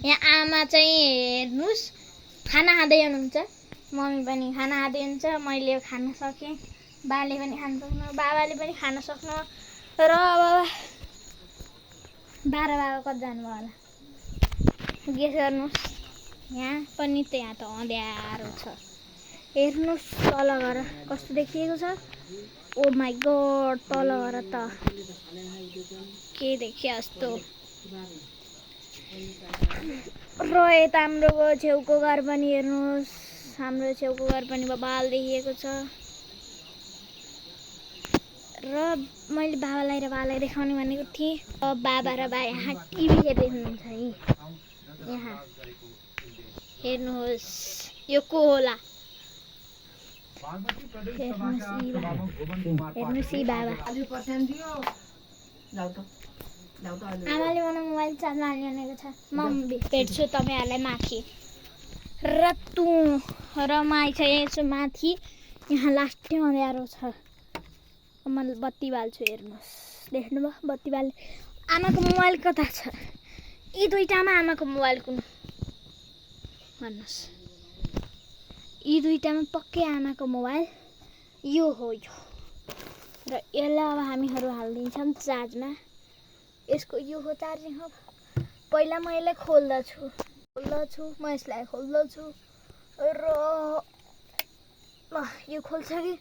यहाँ आमा चाहिँ हेर्नुहोस् खाना खाँदै हुनुहुन्छ, मम्मी पनि खाना खाँदै हुन्छ, मैले खान सकेँ, बाले पनि खान सक्नु, बाबाले पनि खान सक्नु र अब 12 बाबा कति जानुभयो होला गेस गर्नुहोस्। यहाँ पनि त्यहाँ त अँध्यारो छ, हेर्नुहोस् तल घर कस्तो देखिएको छ। ओ माई गड, तल घर त के देखियो जस्तो। र यता हाम्रो छेउको घर पनि हेर्नुहोस्, हाम्रो छेउको घर पनि बबाल देखिएको छ। र मैले बाबालाई र बालाई देखाउने भनेको थिएँ। बाबा र बा यहाँ टिभी हेर्दै हुनुहुन्छ है। यहाँ हेर्नुहोस् यो को होला, हेर्नुहोस् यी बाबा। आमाले मलाई मोबाइल चार्जमा हाल्ने भनेको छ, म भेट्छु तपाईँहरूलाई माथि। र म आइसकेको छु माथि, यहाँ लास्टै अँध्यारो छ। म बत्ती बाल्छु, हेर्नुहोस्, देख्नुभयो बत्ती बाल्ने। आमाको मोबाइल कता छ? यी दुईटामा आमाको मोबाइल कुन भन्नुहोस्? यी दुईटामा पक्कै आमाको मोबाइल यो हो यो। र यसलाई अब हामीहरू हालिदिन्छौँ चार्जमा। यसको यो हो चार्जिङ हो। पहिला म यसलाई खोल्दछु, म यसलाई खोल्दछु र यो खोल्छ कि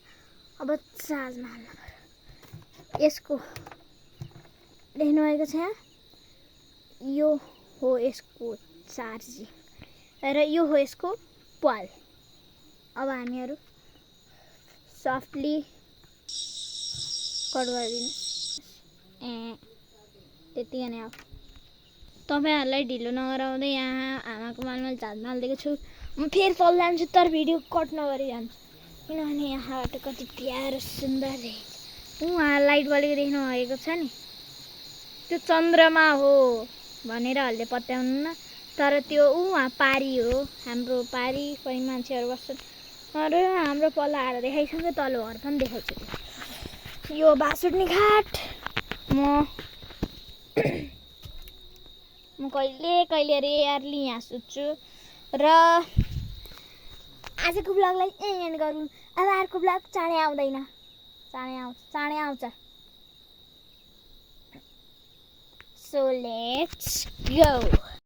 अब चार्जमा हाल्नु पर्यो। यसको देख्नुभएको छ यहाँ, यो हो यसको चार्जिङ र यो हो यसको पाल। अब हामीहरू सफ्टली कट गरिदिनु। त्यति नै हो। तपाईँहरूलाई ढिलो नगराउँदै यहाँ आमाको मोबाइलमा चार्जमा हालिदिएको छु। म फेरि तल जान्छु तर भिडियो कट नगरी जान्छु, किनभने यहाँबाट कति प्यारो सुन्दर देखिन्छ। उहाँ लाइट बलेको देख्नु भएको छ नि, त्यो चन्द्रमा हो भनेरहरूले पत्याउनु न, तर त्यो उहाँ पारी हो, हाम्रो पारी। कोही मान्छेहरू बस्छन् र हाम्रो पल्ला आएर देखाइसक्यो, तल घर पनि देखाउँछु। यो बासुट्ने घाट। म कहिले रेयरली यहाँ सुत्छु। र आजको ब्लगलाई यहीँ एन्ड गरौँ। अब अर्को ब्लग चाँडै आउँदैन, चाँडै आउँछ। So let's go.